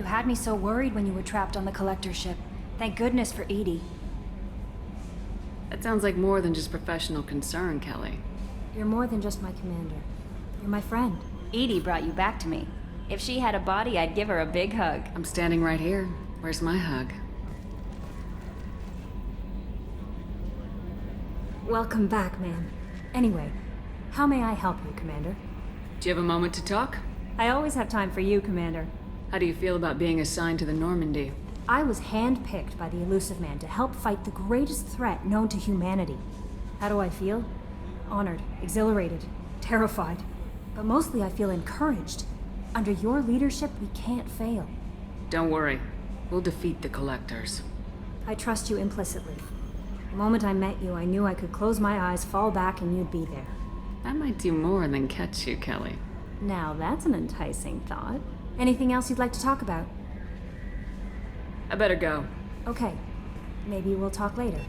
You had me so worried when you were trapped on the Collector ship. Thank goodness for Edie. That sounds like more than just professional concern, Kelly. You're more than just my commander. You're my friend. Edie brought you back to me. If she had a body, I'd give her a big hug. I'm standing right here. Where's my hug? Welcome back, man. Anyway, how may I help you, Commander? Do you have a moment to talk? I always have time for you, Commander. How do you feel about being assigned to the Normandy? I was handpicked by the Elusive Man to help fight the greatest threat known to humanity. How do I feel? Honored, exhilarated, terrified. But mostly I feel encouraged. Under your leadership, we can't fail. Don't worry. We'll defeat the Collectors. I trust you implicitly. The moment I met you, I knew I could close my eyes, fall back, and you'd be there. That might do more than catch you, Kelly. Now that's an enticing thought. Anything else you'd like to talk about? I better go. Okay. Maybe we'll talk later.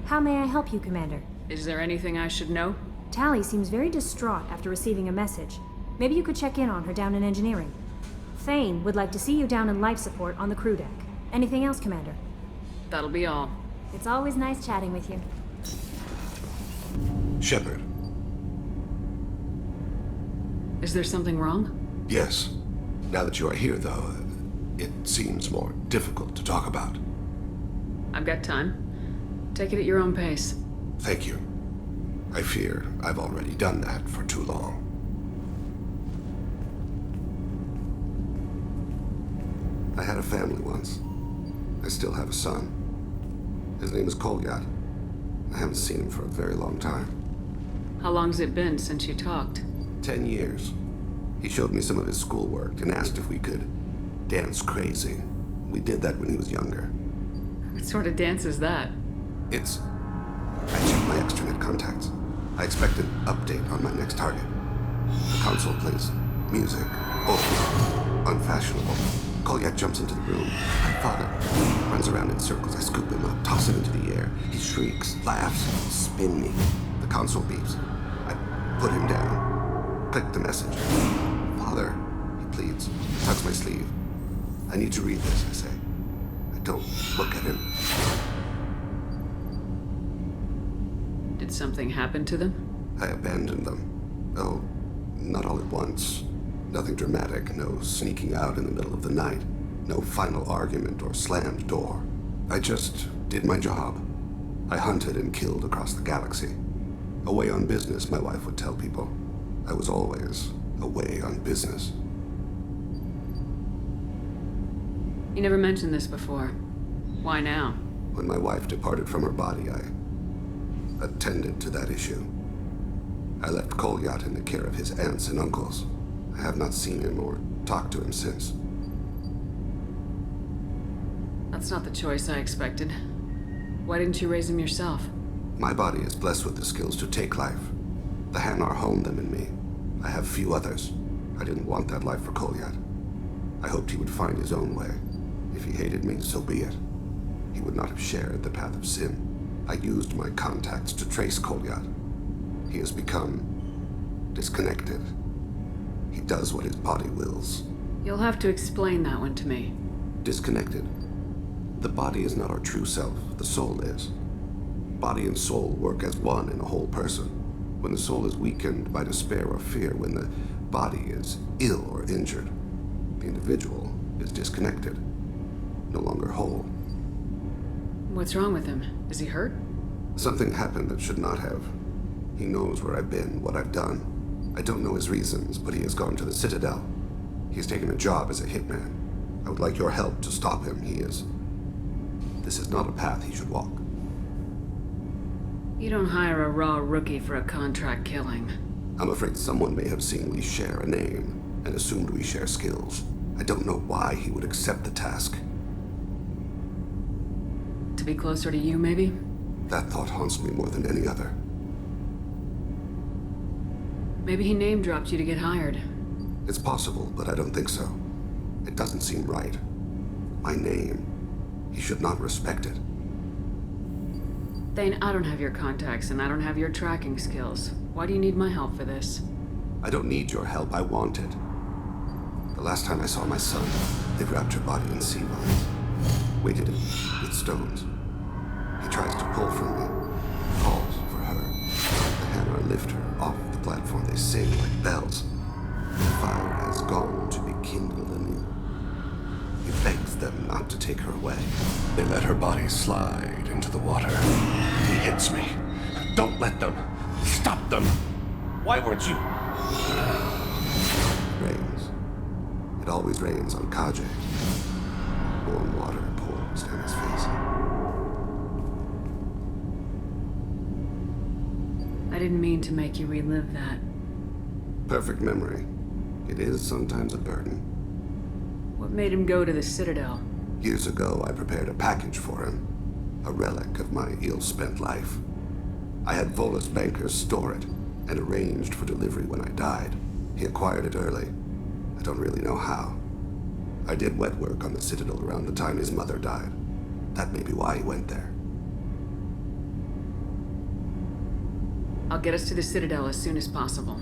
How may I help you, Commander? Is there anything I should know? Tally seems very distraught after receiving a message. Maybe you could check in on her down in engineering. Thane would like to see you down in life support on the crew deck. Anything else, Commander? That'll be all. It's always nice chatting with you. Shepard. Is there something wrong? Yes. Now that you are here, though, it seems more difficult to talk about. I've got time. Take it at your own pace. Thank you. I fear I've already done that for too long. I had a family once. I still have a son. His name is Kolyat. I haven't seen him for a very long time. How long's it been since you talked? 10 years. He showed me some of his schoolwork and asked if we could dance crazy. We did that when he was younger. What sort of dance is that? It's... I checked my extranet contacts. I expect an update on my next target. The console plays music. Oh, unfashionable. Kolyat jumps into the room. My father runs around in circles. I scoop him up, toss him into the air. He shrieks, laughs, spin me. The console beeps. I put him down. Click the message. Father, he pleads. Tucks my sleeve. I need to read this, I say. I don't look at him. Did something happen to them? I abandoned them. Oh, not all at once. Nothing dramatic, no sneaking out in the middle of the night, no final argument or slammed door. I just did my job. I hunted and killed across the galaxy. Away on business, my wife would tell people. I was always away on business. You never mentioned this before. Why now? When my wife departed from her body, I attended to that issue. I left Kolyat in the care of his aunts and uncles. I have not seen him or talked to him since. That's not the choice I expected. Why didn't you raise him yourself? My body is blessed with the skills to take life. The Hanar honed them in me. I have few others. I didn't want that life for Kolyat. I hoped he would find his own way. If he hated me, so be it. He would not have shared the path of sin. I used my contacts to trace Kolyat. He has become disconnected. He does what his body wills. You'll have to explain that one to me. Disconnected. The body is not our true self, the soul is. Body and soul work as one in a whole person. When the soul is weakened by despair or fear, when the body is ill or injured, the individual is disconnected, no longer whole. What's wrong with him? Is he hurt? Something happened that should not have. He knows where I've been, what I've done. I don't know his reasons, but he has gone to the Citadel. He has taken a job as a hitman. I would like your help to stop him. This is not a path he should walk. You don't hire a raw rookie for a contract killing. I'm afraid someone may have seen we share a name and assumed we share skills. I don't know why he would accept the task. To be closer to you, maybe? That thought haunts me more than any other. Maybe he name-dropped you to get hired. It's possible, but I don't think so. It doesn't seem right. My name. He should not respect it. Thane, I don't have your contacts, and I don't have your tracking skills. Why do you need my help for this? I don't need your help. I want it. The last time I saw my son, they wrapped her body in sea vines, weighted it with stones. He tries to pull from me, calls for her. The hammer lift her off the platform. They sing like bells. The fire has gone to be kindled anew. He begs them not to take her away. They let her body slide into the water. He hits me. Don't let them. Stop them. Why weren't you... Rains. It always rains on Kaiden. Warm water pours down his face. I didn't mean to make you relive that. Perfect memory. It is sometimes a burden. What made him go to the Citadel? Years ago, I prepared a package for him. A relic of my ill-spent life. I had Volus bankers store it and arranged for delivery when I died. He acquired it early. I don't really know how. I did wet work on the Citadel around the time his mother died. That may be why he went there. I'll get us to the Citadel as soon as possible.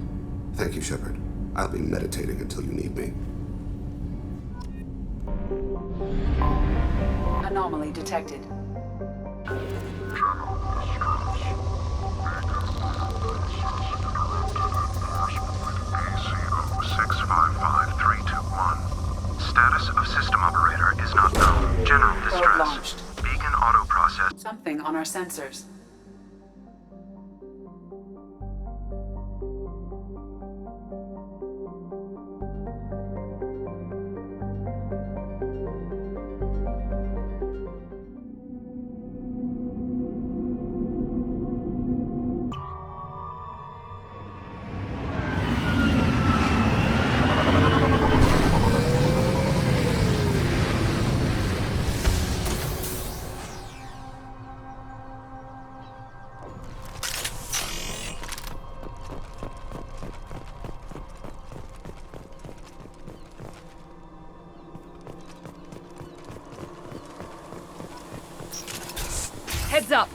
Thank you, Shepard. I'll be meditating until you need me. Anomaly detected. Status of system operator is not known. General distress. Launched. Beacon auto process. Something on our sensors. Heads up!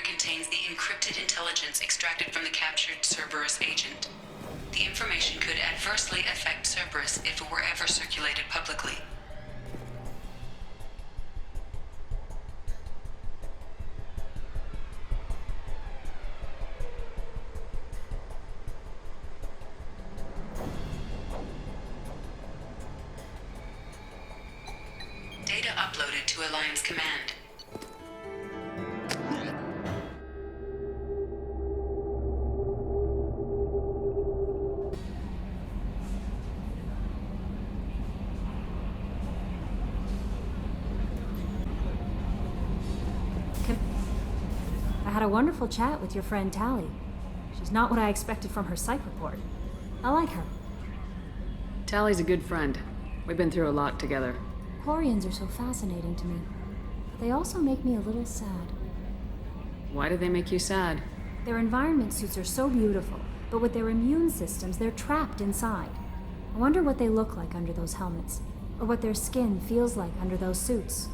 Contains the encrypted intelligence extracted from the captured Cerberus agent. The information could adversely affect Cerberus if it were ever circulated publicly. Data uploaded to Alliance Command. I had a wonderful chat with your friend Tally. She's not what I expected from her psych report. I like her. Tally's a good friend. We've been through a lot together. Quarians are so fascinating to me. But they also make me a little sad. Why do they make you sad? Their environment suits are so beautiful, but with their immune systems, they're trapped inside. I wonder what they look like under those helmets, or what their skin feels like under those suits.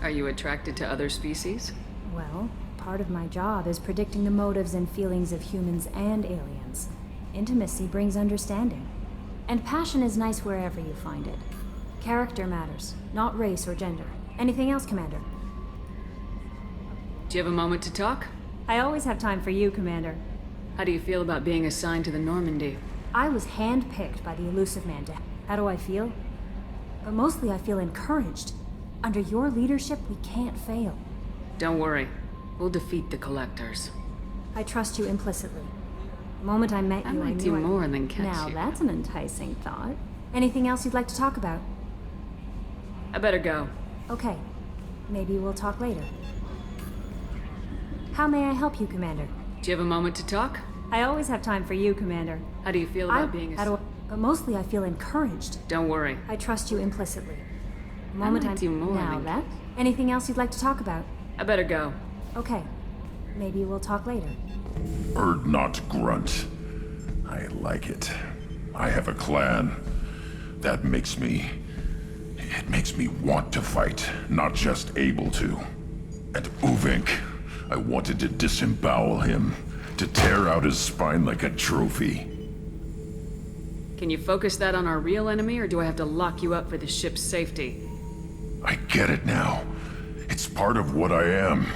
Are you attracted to other species? Well, part of my job is predicting the motives and feelings of humans and aliens. Intimacy brings understanding. And passion is nice wherever you find it. Character matters, not race or gender. Anything else, Commander? Do you have a moment to talk? I always have time for you, Commander. How do you feel about being assigned to the Normandy? I was handpicked by the elusive man to... How do I feel? But mostly I feel encouraged. Under your leadership, we can't fail. Don't worry. We'll defeat the Collectors. I trust you implicitly. The moment I met I you, I might knew do I... more than catch Now you. that's an enticing thought. Anything else you'd like to talk about? I better go. Okay. Maybe we'll talk later. How may I help you, Commander? Do you have a moment to talk? I always have time for you, Commander. How do you feel about being But mostly I feel encouraged. Don't worry. I trust you implicitly. The moment might do more Now than- that... Anything else you'd like to talk about? I better go. Okay. Maybe we'll talk later. Bird not grunt. I like it. I have a clan. That makes me... It makes me want to fight, not just able to. And Uvink, I wanted to disembowel him, to tear out his spine like a trophy. Can you focus that on our real enemy, or do I have to lock you up for the ship's safety? I get it now. It's part of what I am.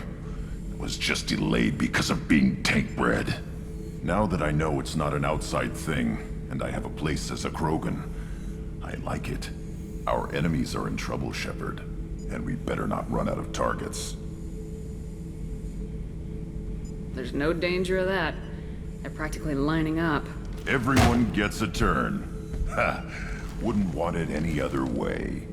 It was just delayed because of being tank bred. Now that I know it's not an outside thing, and I have a place as a Krogan, I like it. Our enemies are in trouble, Shepard, and we better not run out of targets. There's no danger of that. They're practically lining up. Everyone gets a turn. Ha! Wouldn't want it any other way.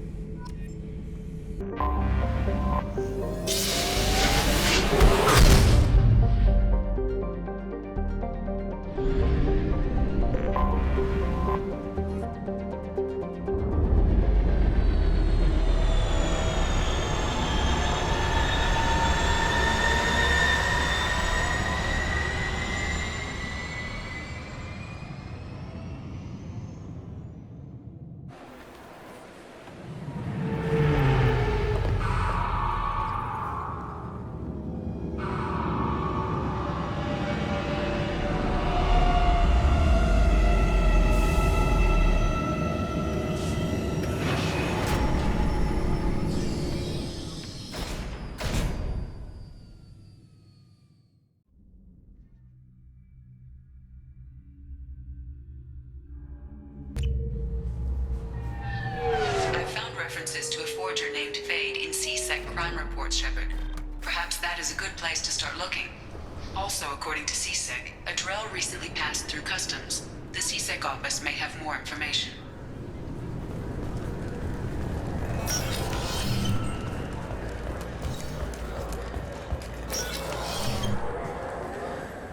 I found references to a forger named Fade in C-Sec crime reports, Shepard. Perhaps that is a good place to start looking. Also, according to C-Sec, a Drell recently passed through customs. The C-Sec office may have more information.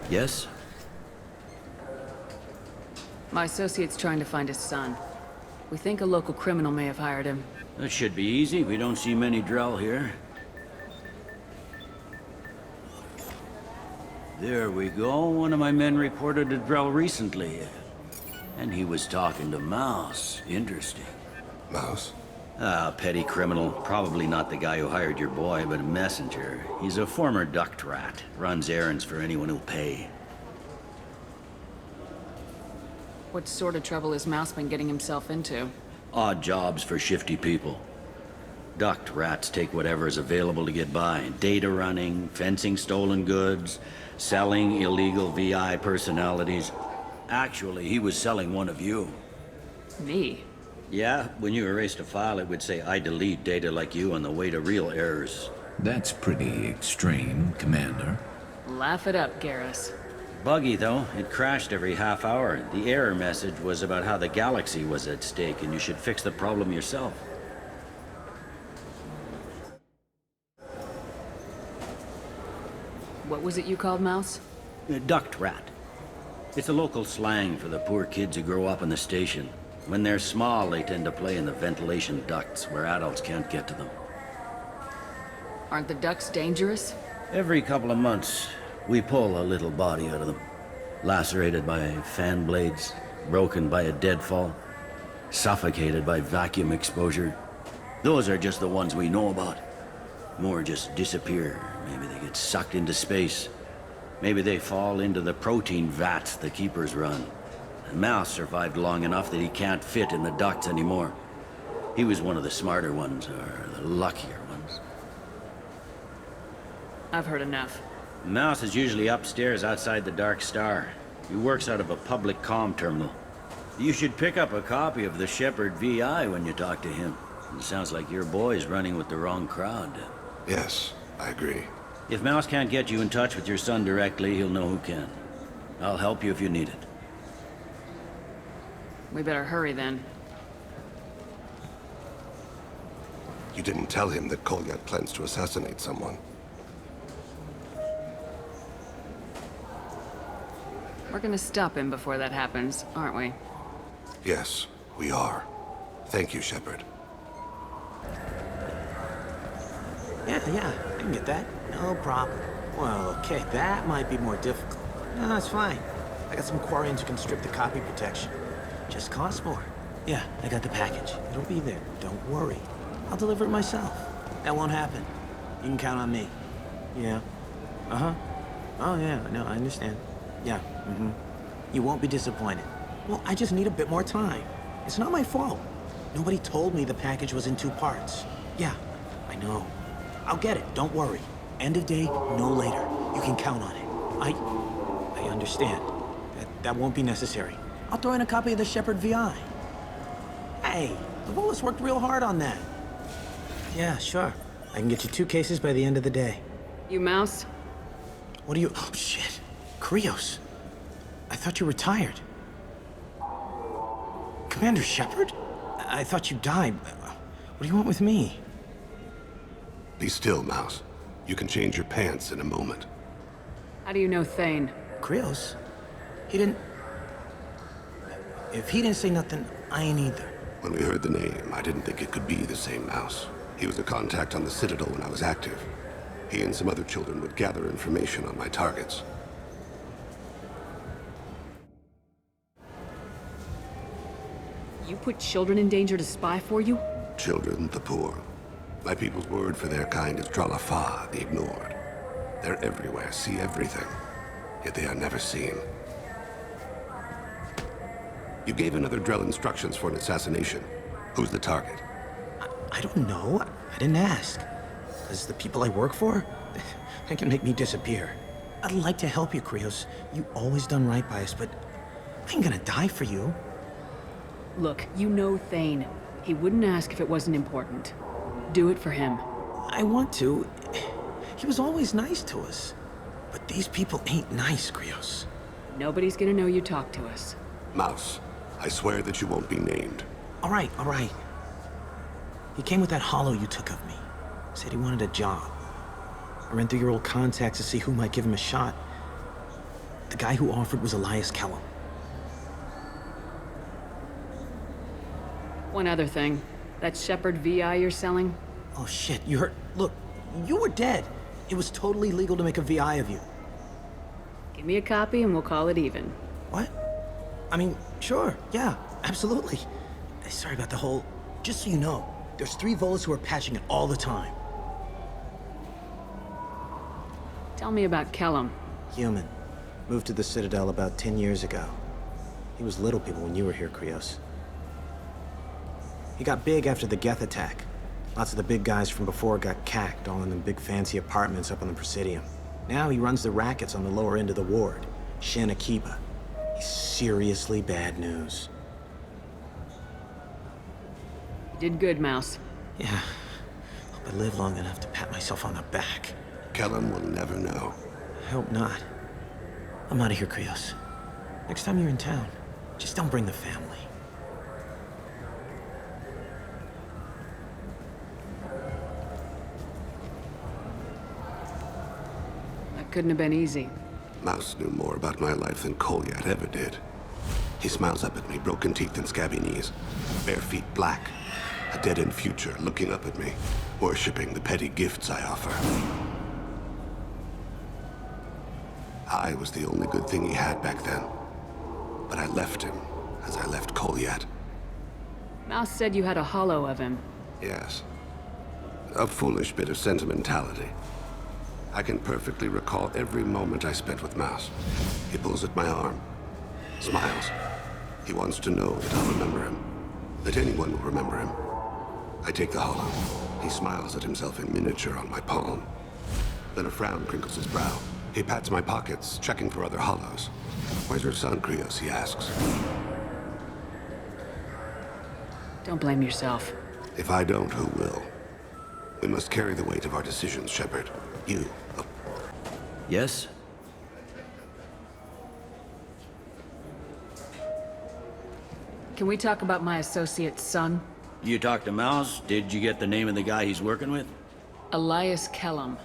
Yes? My associate's trying to find his son. We think a local criminal may have hired him. That should be easy. We don't see many Drell here. There we go. One of my men reported a Drell recently. And he was talking to Mouse. Interesting. Mouse? Ah, petty criminal. Probably not the guy who hired your boy, but a messenger. He's a former duct rat. Runs errands for anyone who'll pay. What sort of trouble has Mouse been getting himself into? Odd jobs for shifty people. Duct rats take whatever is available to get by. Data running, fencing stolen goods, selling illegal VI personalities. Actually, he was selling one of you. Me? Yeah, when you erased a file, it would say, I delete data like you on the way to real errors. That's pretty extreme, Commander. Laugh it up, Garrus. Buggy, though. It crashed every half hour. The error message was about how the galaxy was at stake, and you should fix the problem yourself. What was it you called Mouse? Duct rat. It's a local slang for the poor kids who grow up in the station. When they're small, they tend to play in the ventilation ducts where adults can't get to them. Aren't the ducks dangerous? Every couple of months, we pull a little body out of them. Lacerated by fan blades, broken by a deadfall, suffocated by vacuum exposure. Those are just the ones we know about. More just disappear. Maybe they get sucked into space. Maybe they fall into the protein vats the keepers run. And Mouse survived long enough that he can't fit in the ducts anymore. He was one of the smarter ones, or the luckier ones. I've heard enough. Mouse is usually upstairs outside the Dark Star. He works out of a public comm terminal. You should pick up a copy of the Shepard VI when you talk to him. It sounds like your boy's running with the wrong crowd. Yes, I agree. If Mouse can't get you in touch with your son directly, he'll know who can. I'll help you if you need it. We better hurry then. You didn't tell him that Kolyat plans to assassinate someone. We're gonna stop him before that happens, aren't we? Yes, we are. Thank you, Shepard. Yeah, I can get that. No problem. Well, okay, that might be more difficult. No, it's fine. I got some Quarians who can strip the copy protection. Just costs more. Yeah, I got the package. It'll be there. Don't worry. I'll deliver it myself. That won't happen. You can count on me. Yeah. Uh-huh. Oh, yeah, no, I understand. Yeah, You won't be disappointed. Well, I just need a bit more time. It's not my fault. Nobody told me the package was in 2 parts. Yeah, I know. I'll get it, don't worry. End of day, no later. You can count on it. I understand. That won't be necessary. I'll throw in a copy of the Shepard VI. Hey, the Volus worked real hard on that. Yeah, sure. I can get you 2 cases by the end of the day. You Mouse? What are you... Oh, shit. Krios. I thought you were retired. Commander Shepard? I thought you died. What do you want with me? Be still, Mouse. You can change your pants in a moment. How do you know Thane? Krios? He didn't... If he didn't say nothing, I ain't either. When we heard the name, I didn't think it could be the same Mouse. He was a contact on the Citadel when I was active. He and some other children would gather information on my targets. You put children in danger to spy for you? Children, the poor. My people's word for their kind is Dralafa, the ignored. They're everywhere, see everything, yet they are never seen. You gave another Drell instructions for an assassination. Who's the target? I don't know. I didn't ask. As the people I work for, they can make me disappear. I'd like to help you, Krios. You always done right by us, but I ain't gonna die for you. Look, you know Thane. He wouldn't ask if it wasn't important. Do it for him. I want to. He was always nice to us. But these people ain't nice, Krios. Nobody's gonna know you talked to us. Mouse, I swear that you won't be named. All right. He came with that hollow you took of me. Said he wanted a job. I ran through your old contacts to see who might give him a shot. The guy who offered was Elias Kellum. One other thing. That Shepard VI you're selling? Oh shit, you heard? Look, you were dead. It was totally legal to make a VI of you. Give me a copy and we'll call it even. What? I mean, sure, yeah, absolutely. Sorry about the whole... Just so you know, there's 3 Volus who are patching it all the time. Tell me about Kellum. Human. Moved to the Citadel about 10 years ago. He was little people when you were here, Krios. He got big after the Geth attack. Lots of the big guys from before got cacked, all in them big fancy apartments up on the Presidium. Now he runs the rackets on the lower end of the ward, Shin Akiba. He's seriously bad news. You did good, Mouse. Yeah. Hope I live long enough to pat myself on the back. Kellum will never know. I hope not. I'm out of here, Krios. Next time you're in town, just don't bring the family. That couldn't have been easy. Mouse knew more about my life than Kolyat ever did. He smiles up at me, broken teeth and scabby knees. Bare feet black. A dead-end future looking up at me, worshipping the petty gifts I offer. I was the only good thing he had back then. But I left him, as I left Kolyat. Mouse said you had a hollow of him. Yes. A foolish bit of sentimentality. I can perfectly recall every moment I spent with Mouse. He pulls at my arm, smiles. He wants to know that I'll remember him, that anyone will remember him. I take the hollow. He smiles at himself in miniature on my palm. Then a frown crinkles his brow. He pats my pockets, checking for other hollows. Where's her son, Krios, he asks. Don't blame yourself. If I don't, who will? We must carry the weight of our decisions, Shepard. You. Yes? Can we talk about my associate's son? You talked to Mouse? Did you get the name of the guy he's working with? Elias Kellum.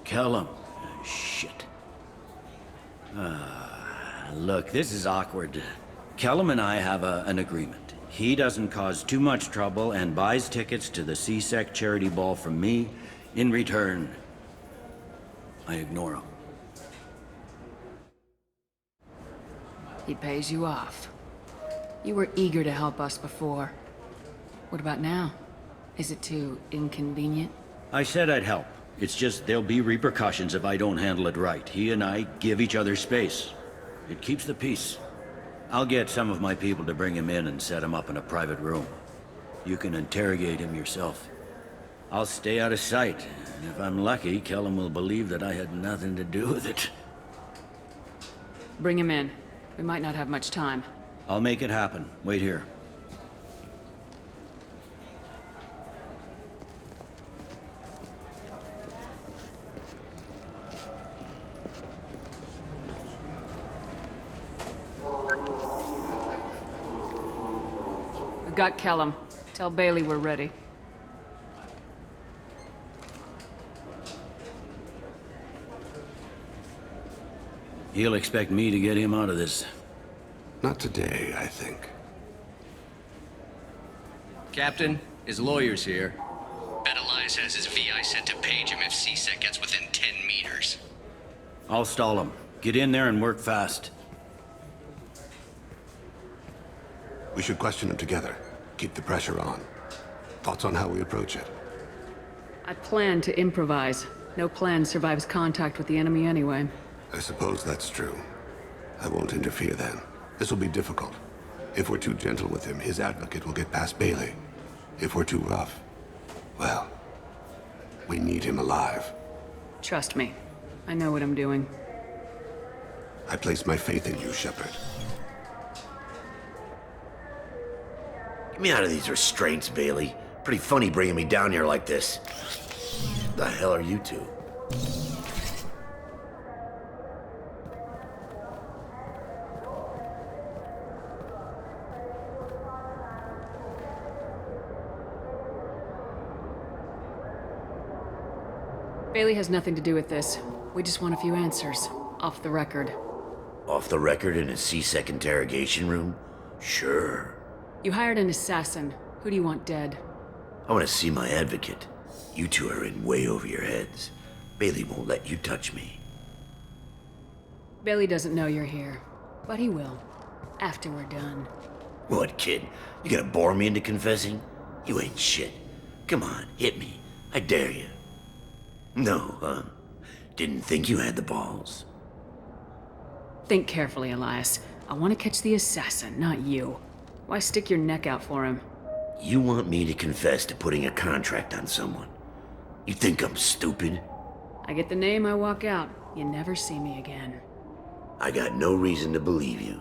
Kellum. Shit. Look, this is awkward. Kellum and I have an agreement. He doesn't cause too much trouble and buys tickets to the CSEC charity ball from me. In return, I ignore him. He pays you off. You were eager to help us before. What about now? Is it too inconvenient? I said I'd help. It's just there'll be repercussions if I don't handle it right. He and I give each other space. It keeps the peace. I'll get some of my people to bring him in and set him up in a private room. You can interrogate him yourself. I'll stay out of sight, and if I'm lucky, Kellum will believe that I had nothing to do with it. Bring him in. We might not have much time. I'll make it happen. Wait here. We've got Kellum. Tell Bailey we're ready. He'll expect me to get him out of this. Not today, I think. Captain, his lawyer's here. Bet Elias has his VI set to page him if CSEC gets within 10 meters. I'll stall him. Get in there and work fast. We should question him together. Keep the pressure on. Thoughts on how we approach it? I plan to improvise. No plan survives contact with the enemy anyway. I suppose that's true. I won't interfere then. This will be difficult. If we're too gentle with him, his advocate will get past Bailey. If we're too rough, well, we need him alive. Trust me. I know what I'm doing. I place my faith in you, Shepard. Get me out of these restraints, Bailey. Pretty funny bringing me down here like this. The hell are you two? Bailey has nothing to do with this. We just want a few answers. Off the record. Off the record in a CSEC interrogation room? Sure. You hired an assassin. Who do you want dead? I want to see my advocate. You two are in way over your heads. Bailey won't let you touch me. Bailey doesn't know you're here. But he will. After we're done. What, kid? You gonna bore me into confessing? You ain't shit. Come on, hit me. I dare you. No, huh? Didn't think you had the balls. Think carefully, Elias. I want to catch the assassin, not you. Why stick your neck out for him? You want me to confess to putting a contract on someone? You think I'm stupid? I get the name, I walk out. You never see me again. I got no reason to believe you.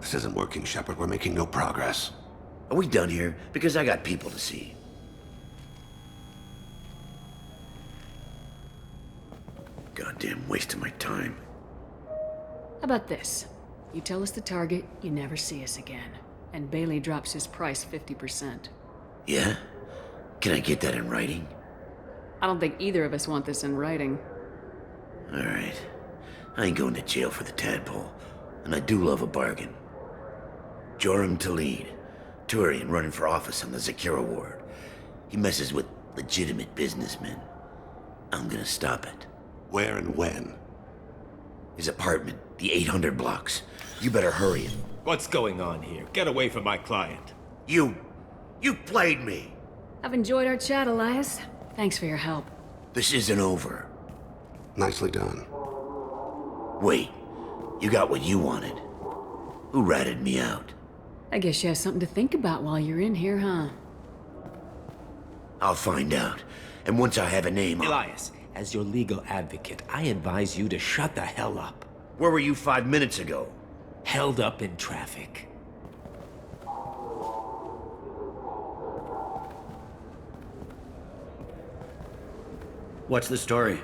This isn't working, Shepard. We're making no progress. Are we done here? Because I got people to see. Goddamn waste of my time. How about this? You tell us the target, you never see us again. And Bailey drops his price 50%. Yeah? Can I get that in writing? I don't think either of us want this in writing. Alright. I ain't going to jail for the tadpole. And I do love a bargain. Joram Talid. Turian running for office on the Zakira ward. He messes with legitimate businessmen. I'm gonna stop it. Where and when? His apartment, the 800 blocks. You better hurry it. What's going on here? Get away from my client. You played me. I've enjoyed our chat, Elias. Thanks for your help. This isn't over. Nicely done. Wait, you got what you wanted. Who ratted me out? I guess you have something to think about while you're in here, huh? I'll find out. And once I have a name, Elias, as your legal advocate, I advise you to shut the hell up. Where were you 5 minutes ago? Held up in traffic. What's the story?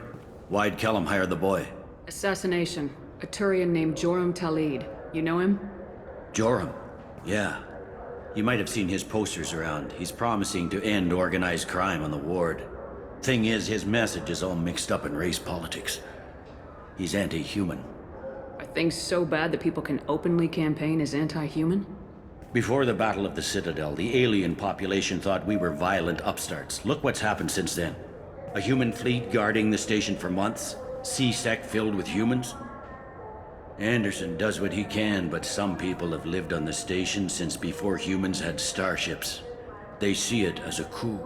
Why'd Kellum hire the boy? Assassination. A Turian named Joram Talid. You know him? Joram? Yeah. You might have seen his posters around. He's promising to end organized crime on the ward. Thing is, his message is all mixed up in race politics. He's anti-human. Are things so bad that people can openly campaign as anti-human? Before the Battle of the Citadel, the alien population thought we were violent upstarts. Look what's happened since then. A human fleet guarding the station for months. C-Sec filled with humans. Anderson does what he can, but some people have lived on the station since before humans had starships. They see it as a coup.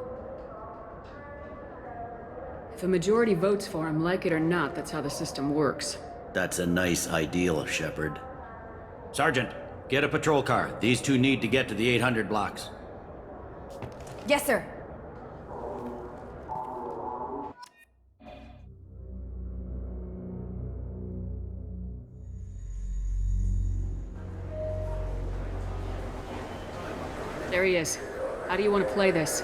If a majority votes for him, like it or not, that's how the system works. That's a nice ideal, Shepard. Sergeant, get a patrol car. These two need to get to the 800 blocks. Yes, sir. There he is. How do you want to play this?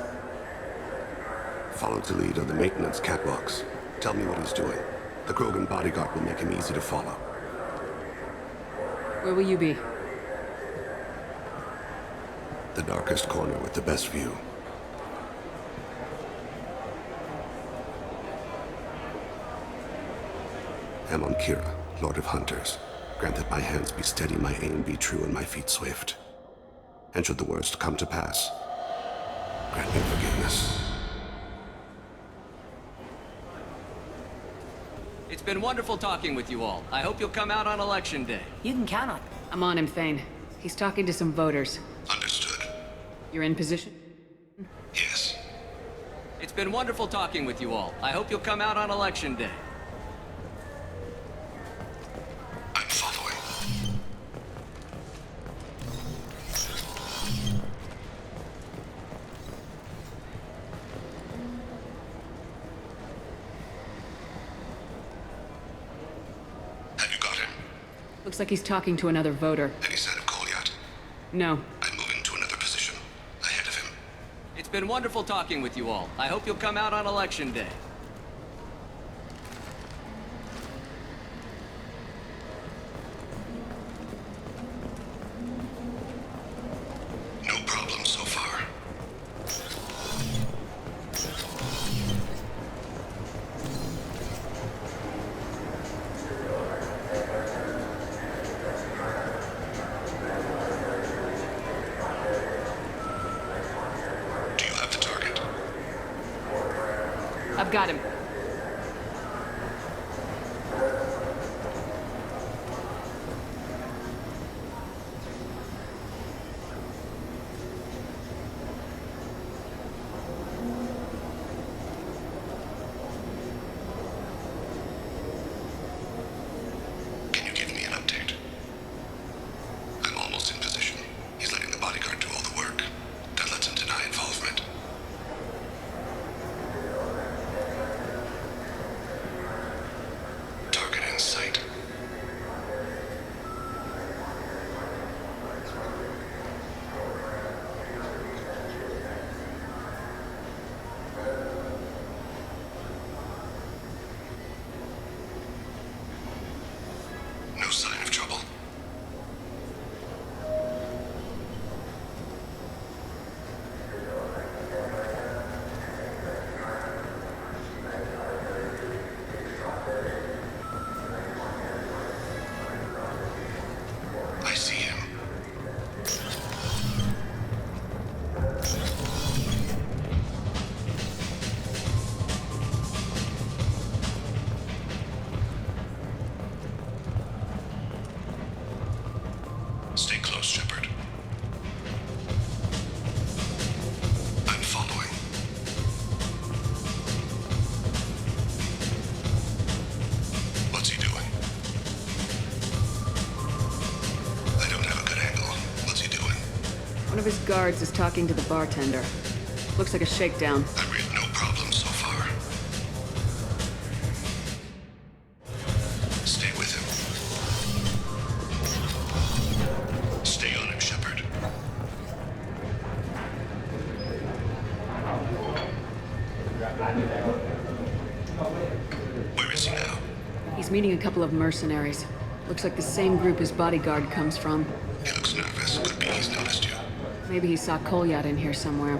Follow the lead on the maintenance catwalks. Tell me what he's doing. The Krogan bodyguard will make him easy to follow. Where will you be? The darkest corner with the best view. Amon Kira, Lord of Hunters. Grant that my hands be steady, my aim be true, and my feet swift. And should the worst come to pass, grant me forgiveness. It's been wonderful talking with you all. I hope you'll come out on election day. You can count on it. I'm on him, Thane. He's talking to some voters. Understood. You're in position? Yes. It's been wonderful talking with you all. I hope you'll come out on election day. I'm following. Have you got him? Looks like he's talking to another voter. Any sign of Goliath? No. I'm moving to another position. Ahead of him. It's been wonderful talking with you all. I hope you'll come out on election day. No problem so far. Do you have the target? I've got him. Can you give me an update? I'm almost in position. He's letting the bodyguard do all the work. That lets him deny involvement. Target in sight. No sign of trouble. I see him. Stay close, Shepard. I'm following. What's he doing? I don't have a good angle. What's he doing? One of his guards is talking to the bartender. Looks like a shakedown. I read no problem so far. Where is he now? He's meeting a couple of mercenaries. Looks like the same group his bodyguard comes from. He looks nervous. Could be he's noticed you. Maybe he saw Kolyat in here somewhere.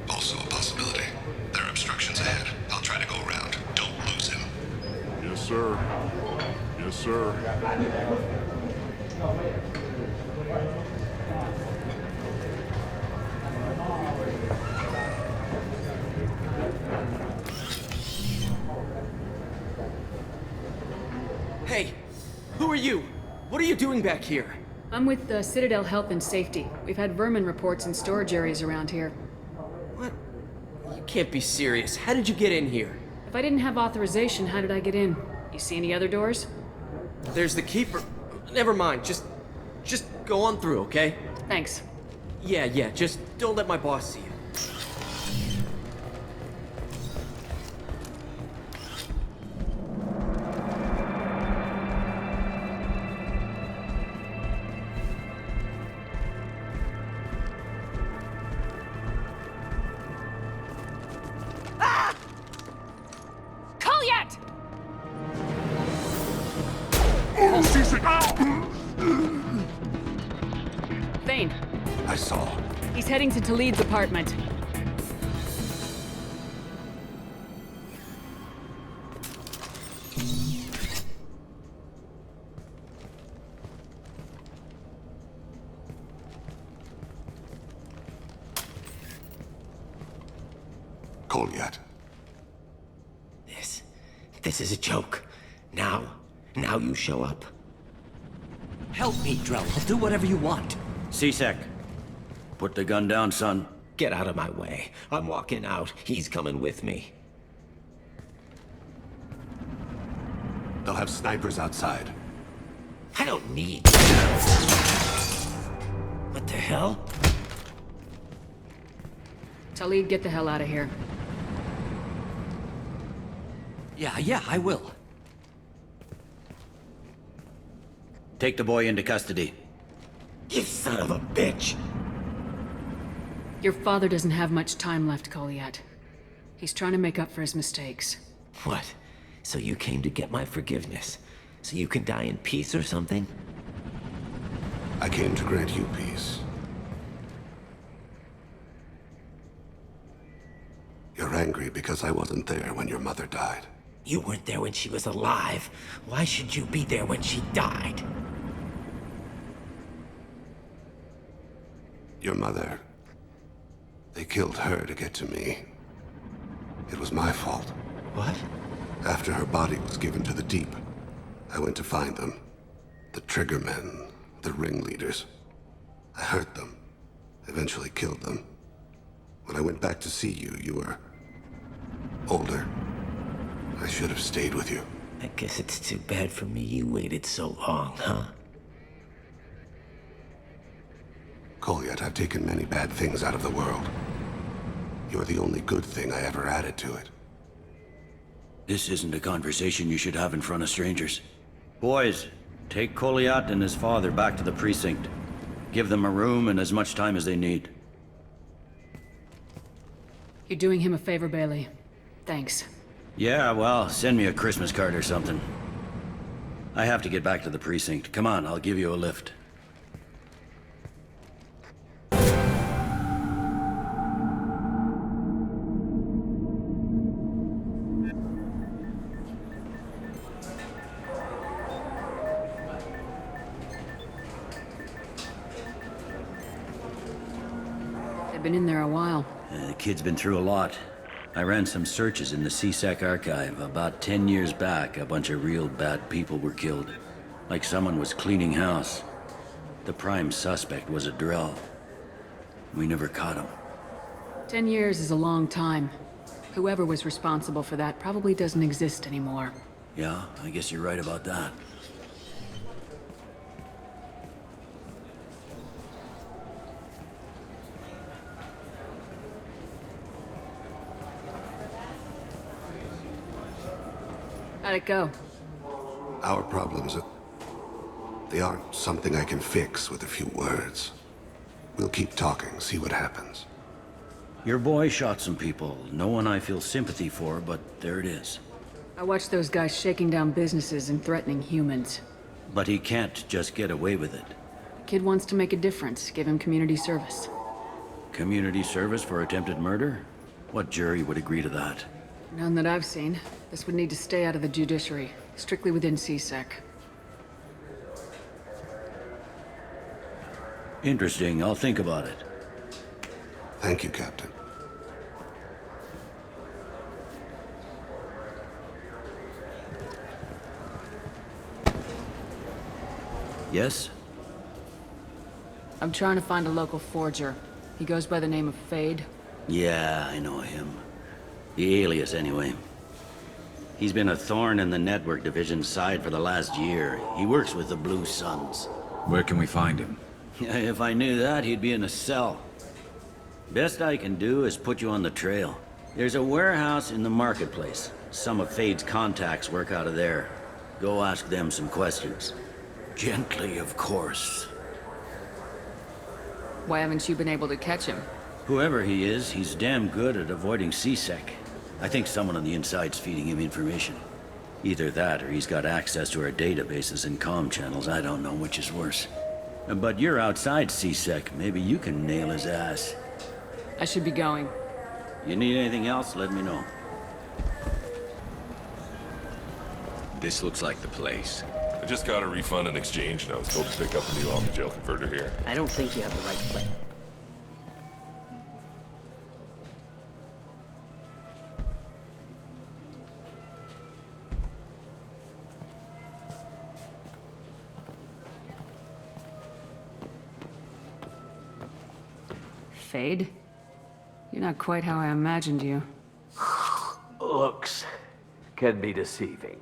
Also a possibility. There are obstructions ahead. I'll try to go around. Don't lose him. Yes, sir. Yes, sir. Hey, who are you? What are you doing back here? I'm with the Citadel Health and Safety. We've had vermin reports in storage areas around here. What? You can't be serious. How did you get in here? If I didn't have authorization, how did I get in? You see any other doors? There's the keeper. Never mind. Just go on through, okay? Thanks. Yeah, just don't let my boss see you. Kolyat! Thane. I saw. He's heading to Talid's apartment. Kolyat. This is a joke. Now you show up. Help me, Drell. I'll do whatever you want. C-Sec, put the gun down, son. Get out of my way. I'm walking out. He's coming with me. They'll have snipers outside. I don't need... What the hell? Talid, get the hell out of here. Yeah, I will. Take the boy into custody. You son of a bitch! Your father doesn't have much time left, Kolyat. He's trying to make up for his mistakes. What? So you came to get my forgiveness? So you can die in peace or something? I came to grant you peace. You're angry because I wasn't there when your mother died. You weren't there when she was alive. Why should you be there when she died? Your mother... They killed her to get to me. It was my fault. What? After her body was given to the deep, I went to find them. The triggermen, the ringleaders. I hurt them, eventually killed them. When I went back to see you, you were... older. I should have stayed with you. I guess it's too bad for me you waited so long, huh? Kolyat, I've taken many bad things out of the world. You're the only good thing I ever added to it. This isn't a conversation you should have in front of strangers. Boys, take Kolyat and his father back to the precinct. Give them a room and as much time as they need. You're doing him a favor, Bailey. Thanks. Yeah, well, send me a Christmas card or something. I have to get back to the precinct. Come on, I'll give you a lift. They've been in there a while. The kid's been through a lot. I ran some searches in the C-Sec archive. About 10 years back, a bunch of real bad people were killed. Like someone was cleaning house. The prime suspect was a Drell. We never caught him. 10 years is a long time. Whoever was responsible for that probably doesn't exist anymore. Yeah, I guess you're right about that. How'd it go? Our problems, they aren't something I can fix with a few words. We'll keep talking, see what happens. Your boy shot some people. No one I feel sympathy for, but there it is. I watched those guys shaking down businesses and threatening humans. But he can't just get away with it. The kid wants to make a difference. Give him community service. Community service for attempted murder? What jury would agree to that? None that I've seen. This would need to stay out of the judiciary. Strictly within CSEC. Interesting. I'll think about it. Thank you, Captain. Yes? I'm trying to find a local forger. He goes by the name of Fade. Yeah, I know him. The alias, anyway. He's been a thorn in the network division's side for the last year. He works with the Blue Suns. Where can we find him? If I knew that, he'd be in a cell. Best I can do is put you on the trail. There's a warehouse in the marketplace. Some of Fade's contacts work out of there. Go ask them some questions. Gently, of course. Why haven't you been able to catch him? Whoever he is, he's damn good at avoiding CSEC. I think someone on the inside's feeding him information. Either that, or he's got access to our databases and comm channels. I don't know which is worse. But you're outside CSEC. Maybe you can nail his ass. I should be going. You need anything else, let me know. This looks like the place. I just got a refund and exchange, and I was told to pick up a new off-the-jail converter here. I don't think you have the right plan. Fade? You're not quite how I imagined you. Looks can be deceiving.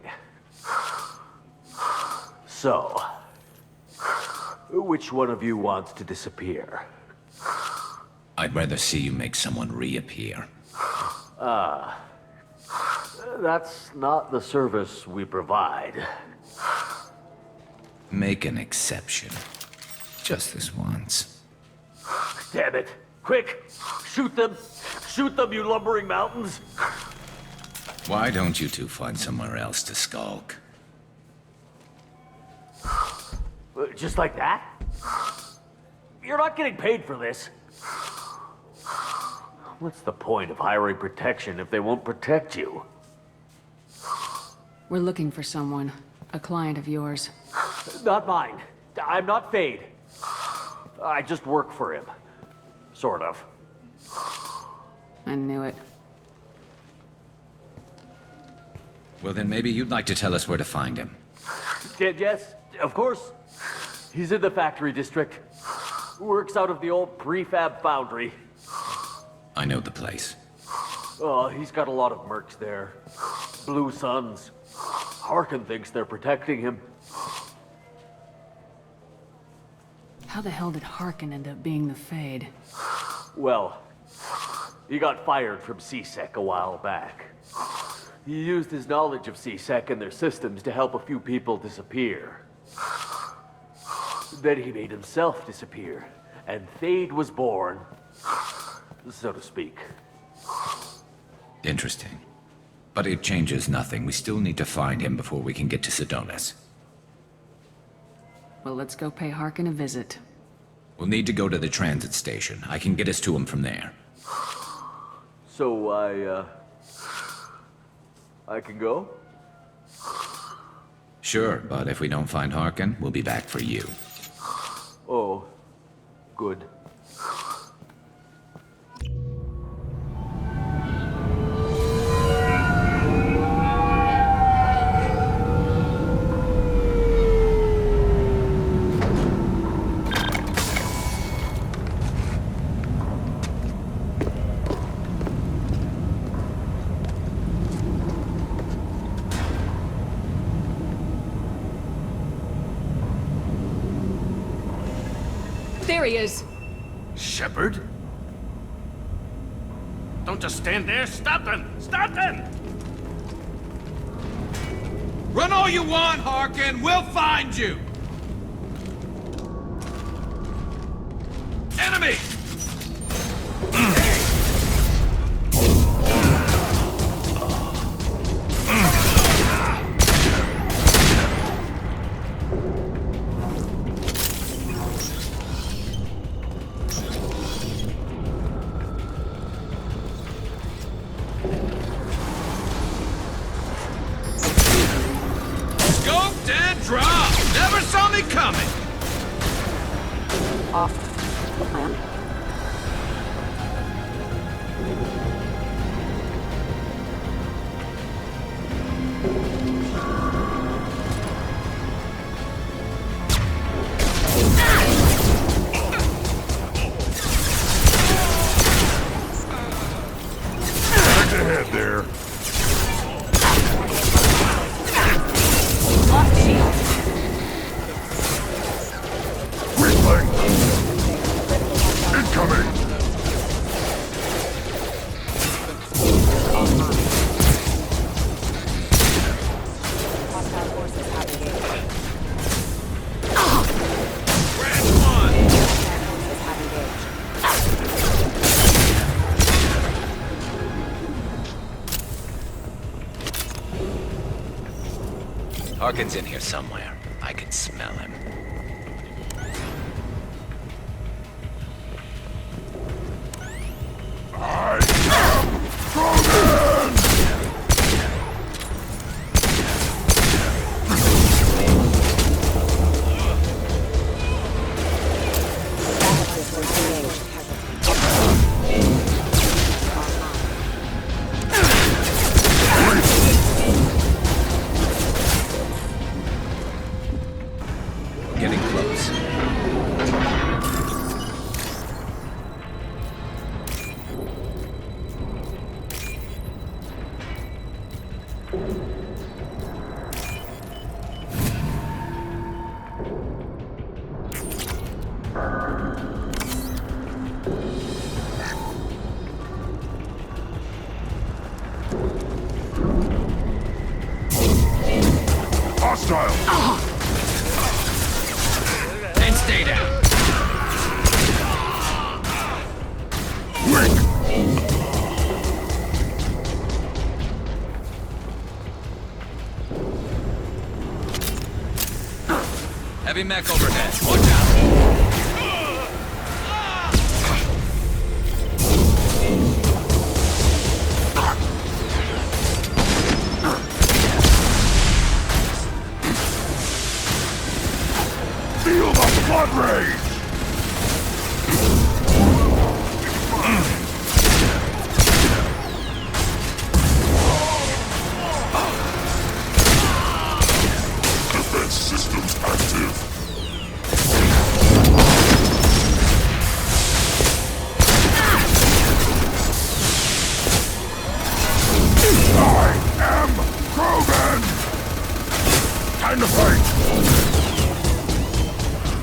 So, which one of you wants to disappear? I'd rather see you make someone reappear. That's not the service we provide. Make an exception. Just this once. Damn it! Quick! Shoot them! Shoot them, you lumbering mountains! Why don't you two find somewhere else to skulk? Just like that? You're not getting paid for this. What's the point of hiring protection if they won't protect you? We're looking for someone. A client of yours. Not mine. I'm not Fade. I just work for him. Sort of. I knew it. Well, then maybe you'd like to tell us where to find him. Yes, of course. He's in the factory district. Works out of the old prefab foundry. I know the place. He's got a lot of mercs there. Blue Suns. Harkin thinks they're protecting him. How the hell did Harkin end up being the Fade? Well, he got fired from CSEC a while back. He used his knowledge of CSEC and their systems to help a few people disappear. Then he made himself disappear, and Fade was born, so to speak. Interesting. But it changes nothing. We still need to find him before we can get to Sedonis. Well, let's go pay Harkin a visit. We'll need to go to the transit station. I can get us to him from there. So I can go? Sure, but if we don't find Harkin, we'll be back for you. Oh, good. There he is! Shepard? Don't just stand there. Stop them! Stop them! Run all you want, Harkin. We'll find you. Enemy! Twist and drop! Never saw me coming! Off. Plan. Back ahead there. Lost shield. Weakling! Incoming! Hostile forces have engaged. Grand one! Forces have engaged. Harkin's in here somewhere. I can smell him. I am Kaiden! Backup systems engaged. Getting close. Hostile! And stay down. Weak! Heavy mech overhead. Watch out. Feel the blood rage! Defense systems active. I am Krogan! Time to fight!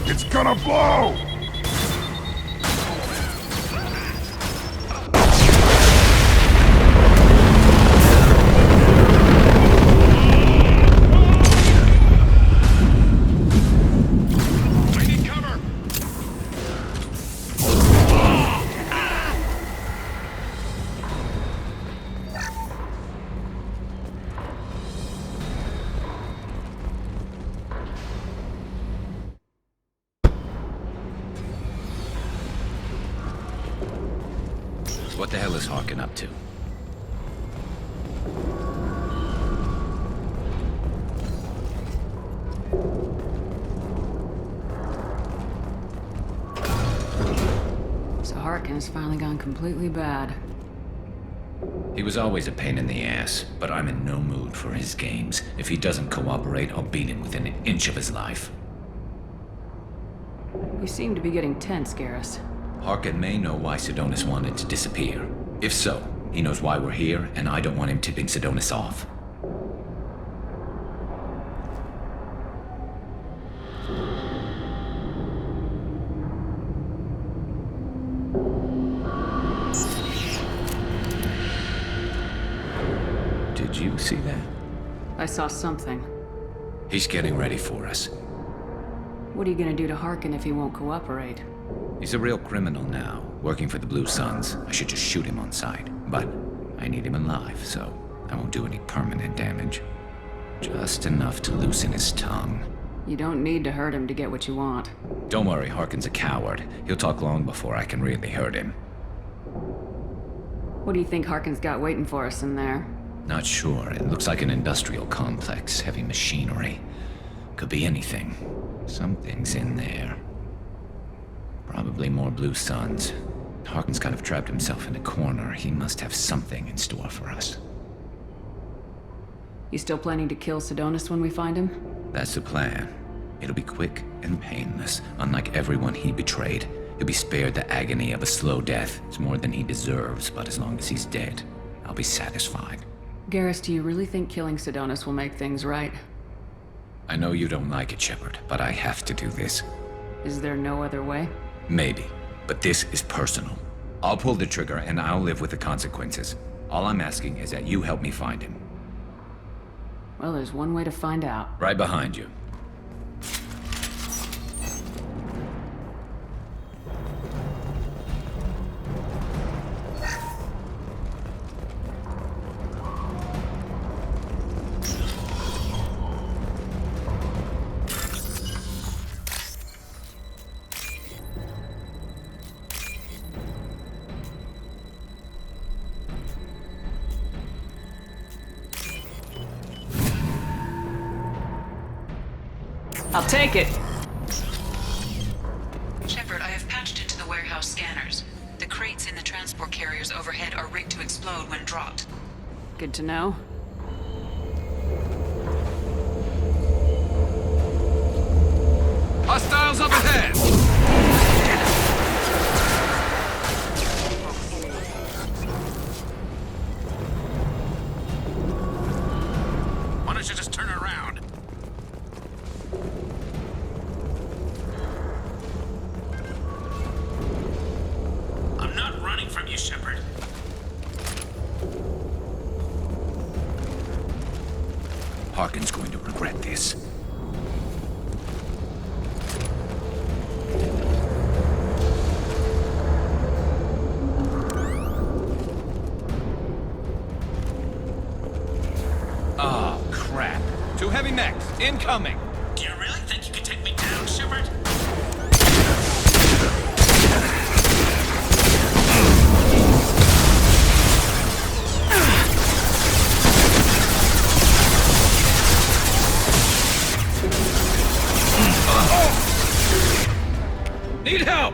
It's gonna blow! I need cover! What the hell is Harkin up to? So Harkin's finally gone completely bad. He was always a pain in the ass, but I'm in no mood for his games. If he doesn't cooperate, I'll beat him within an inch of his life. You seem to be getting tense, Garrus. Harkin may know why Sidonis wanted to disappear. If so, he knows why we're here, and I don't want him tipping Sidonis off. Did you see that? I saw something. He's getting ready for us. What are you gonna do to Harkin if he won't cooperate? He's a real criminal now, working for the Blue Suns. I should just shoot him on sight. But I need him alive, so I won't do any permanent damage. Just enough to loosen his tongue. You don't need to hurt him to get what you want. Don't worry, Harkin's a coward. He'll talk long before I can really hurt him. What do you think Harkin's got waiting for us in there? Not sure. It looks like an industrial complex, heavy machinery. Could be anything. Something's in there. Probably more Blue Suns. Harkin's kind of trapped himself in a corner. He must have something in store for us. You still planning to kill Sidonis when we find him? That's the plan. It'll be quick and painless. Unlike everyone he betrayed, he'll be spared the agony of a slow death. It's more than he deserves, but as long as he's dead, I'll be satisfied. Garrus, do you really think killing Sidonis will make things right? I know you don't like it, Shepard, but I have to do this. Is there no other way? Maybe, but this is personal. I'll pull the trigger and I'll live with the consequences. All I'm asking is that you help me find him. Well, there's one way to find out. Right behind you. I'll take it. Shepard, I have patched into the warehouse scanners. The crates in the transport carriers overhead are rigged to explode when dropped. Good to know. Hostiles up ahead! Why don't you just turn around? I'm not running from you, Shepard. Harkin's going to regret this. Oh, crap. Two heavy mechs, incoming. Do you really think you can take me down, Shepard? Need help!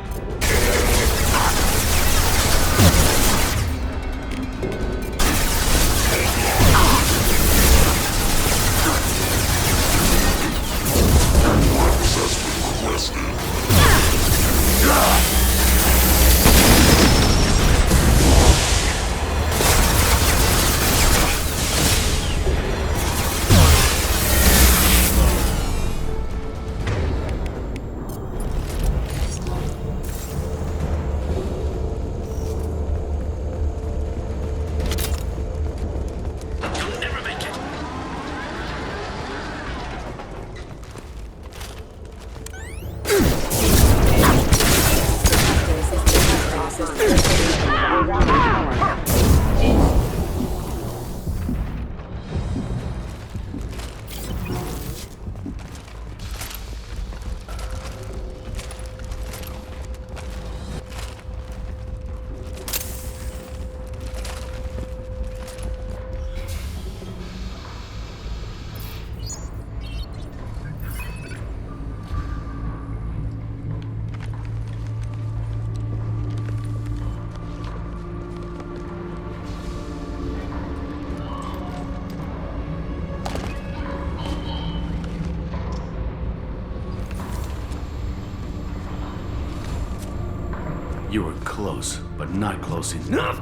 You were close, but not close enough.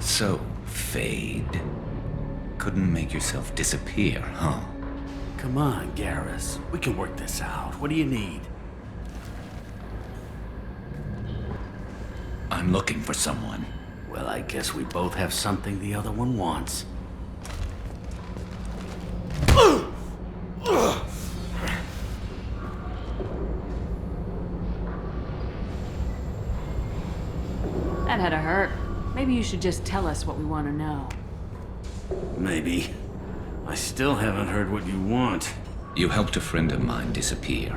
So, Fade. Couldn't make yourself disappear, huh? Come on, Garrus. We can work this out. What do you need? I'm looking for someone. Well, I guess we both have something the other one wants. That had to hurt. Maybe you should just tell us what we want to know. Maybe. I still haven't heard what you want. You helped a friend of mine disappear.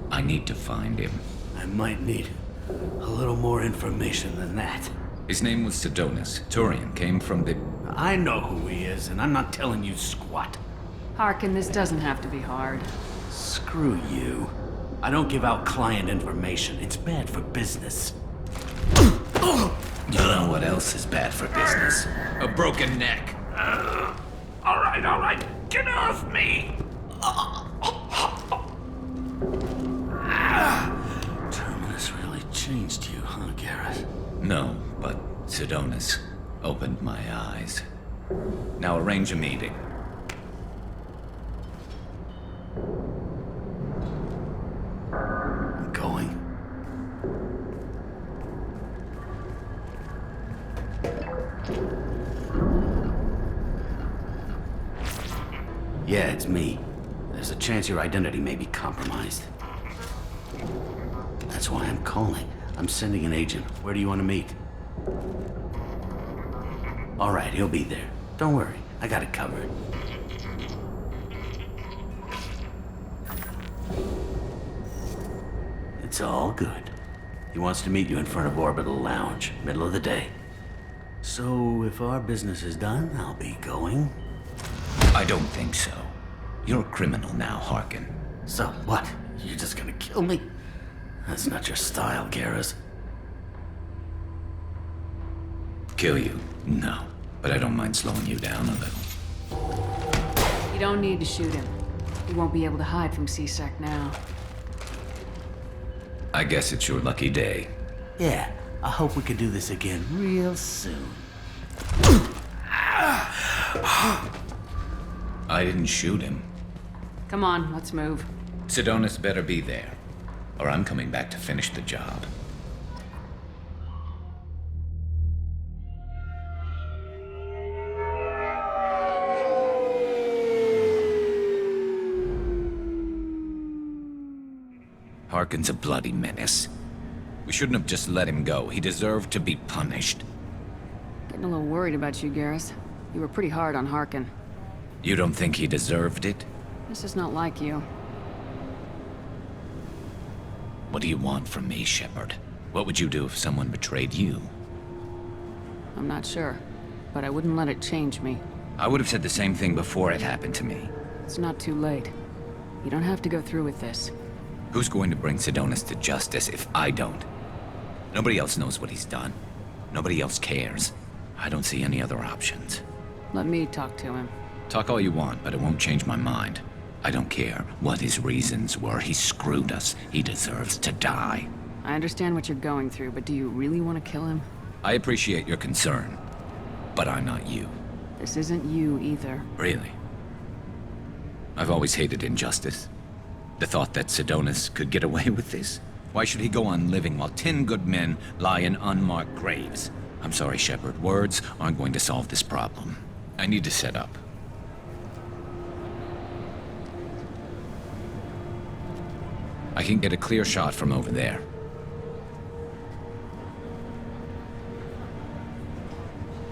I need to find him. I might need a little more information than that. His name was Sidonis. Turian came from the... I know who he is, and I'm not telling you squat. Harkin, this doesn't have to be hard. Screw you. I don't give out client information. It's bad for business. You know what else is bad for business? A broken neck. All right. Get off me! Terminus really changed you, huh, Garrett? No, but Sidonis opened my eyes. Now arrange a meeting. I'm going. Yeah, it's me. There's a chance your identity may be compromised. That's why I'm calling. I'm sending an agent. Where do you want to meet? All right, he'll be there. Don't worry, I got it covered. It's all good. He wants to meet you in front of Orbital Lounge, middle of the day. So, if our business is done, I'll be going. I don't think so. You're a criminal now, Harkin. So what? You're just gonna kill me? That's not your style, Garrus. Kill you? No. But I don't mind slowing you down a little. You don't need to shoot him. He won't be able to hide from C-Sec now. I guess it's your lucky day. Yeah, I hope we can do this again real soon. I didn't shoot him. Come on, let's move. Sidonis better be there, or I'm coming back to finish the job. Harkin's a bloody menace. We shouldn't have just let him go. He deserved to be punished. Getting a little worried about you, Garrus. You were pretty hard on Harkin. You don't think he deserved it? This is not like you. What do you want from me, Shepard? What would you do if someone betrayed you? I'm not sure, but I wouldn't let it change me. I would have said the same thing before it happened to me. It's not too late. You don't have to go through with this. Who's going to bring Sidonis to justice if I don't? Nobody else knows what he's done. Nobody else cares. I don't see any other options. Let me talk to him. Talk all you want, but it won't change my mind. I don't care what his reasons were. He screwed us. He deserves to die. I understand what you're going through, but do you really want to kill him? I appreciate your concern, but I'm not you. This isn't you either. Really? I've always hated injustice. The thought that Sidonis could get away with this? Why should he go on living while 10 good men lie in unmarked graves? I'm sorry, Shepard. Words aren't going to solve this problem. I need to set up. I can get a clear shot from over there.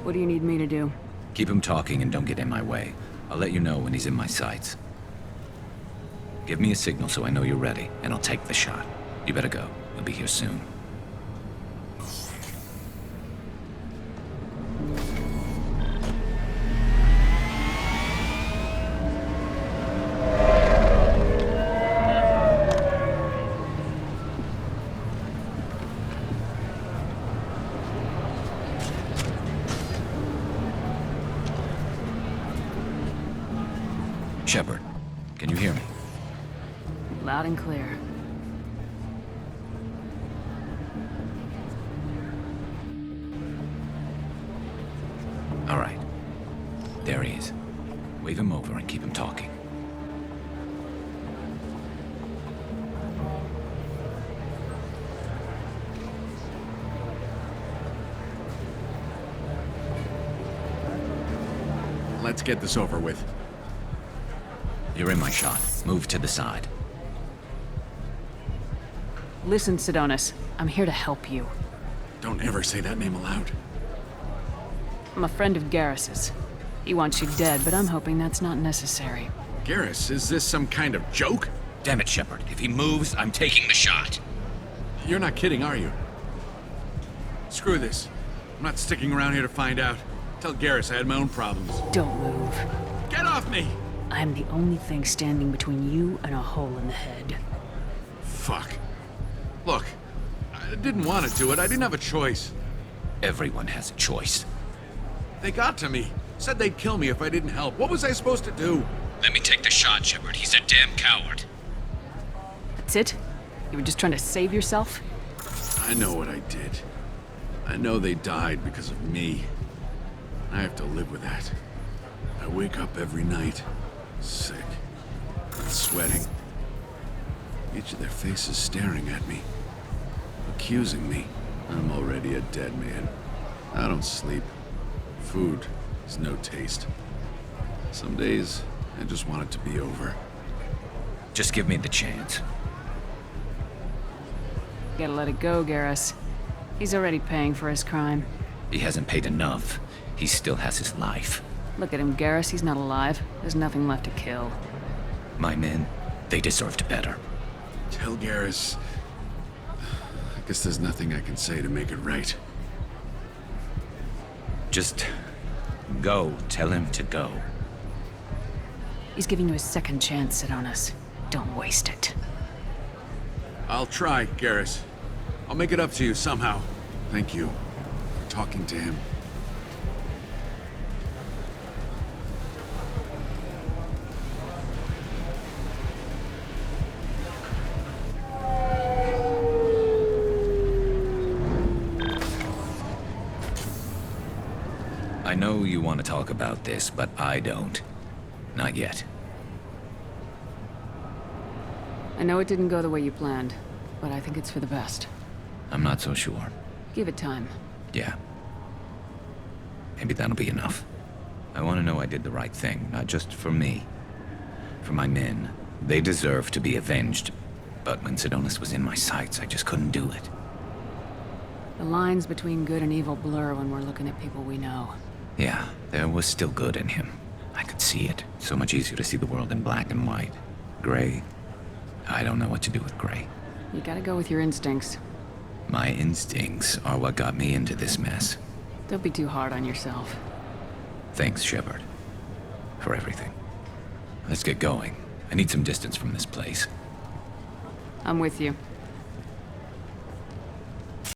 What do you need me to do? Keep him talking and don't get in my way. I'll let you know when he's in my sights. Give me a signal so I know you're ready, and I'll take the shot. You better go. He'll be here soon. Shepard, can you hear me? Loud and clear. All right. There he is. Wave him over and keep him talking. Let's get this over with. You're in my shot. Move to the side. Listen, Sidonis. I'm here to help you. Don't ever say that name aloud. I'm a friend of Garrus's. He wants you dead, but I'm hoping that's not necessary. Garrus, is this some kind of joke? Damn it, Shepard. If he moves, I'm taking the shot. You're not kidding, are you? Screw this. I'm not sticking around here to find out. Tell Garrus I had my own problems. Don't move. Get off me! I'm the only thing standing between you and a hole in the head. Fuck. Look, I didn't want to do it. I didn't have a choice. Everyone has a choice. They got to me. Said they'd kill me if I didn't help. What was I supposed to do? Let me take the shot, Shepard. He's a damn coward. That's it? You were just trying to save yourself? I know what I did. I know they died because of me. I have to live with that. I wake up every night, sick, sweating. Each of their faces staring at me, accusing me. I'm already a dead man. I don't sleep. Food has no taste. Some days, I just want it to be over. Just give me the chance. Gotta let it go, Garrus. He's already paying for his crime. He hasn't paid enough. He still has his life. Look at him, Garrus. He's not alive. There's nothing left to kill. My men, they deserved better. Tell Garrus... I guess there's nothing I can say to make it right. Just go. Tell him to go. He's giving you a second chance, Sidonis. Don't waste it. I'll try, Garrus. I'll make it up to you somehow. Thank you for talking to him. I know you want to talk about this, but I don't. Not yet. I know it didn't go the way you planned, but I think it's for the best. I'm not so sure. Give it time. Yeah. Maybe that'll be enough. I want to know I did the right thing, not just for me. For my men. They deserve to be avenged. But when Sidonis was in my sights, I just couldn't do it. The lines between good and evil blur when we're looking at people we know. Yeah, there was still good in him. I could see it. So much easier to see the world in black and white. Gray? I don't know what to do with gray. You gotta go with your instincts. My instincts are what got me into this mess. Don't be too hard on yourself. Thanks, Shepard. For everything. Let's get going. I need some distance from this place. I'm with you.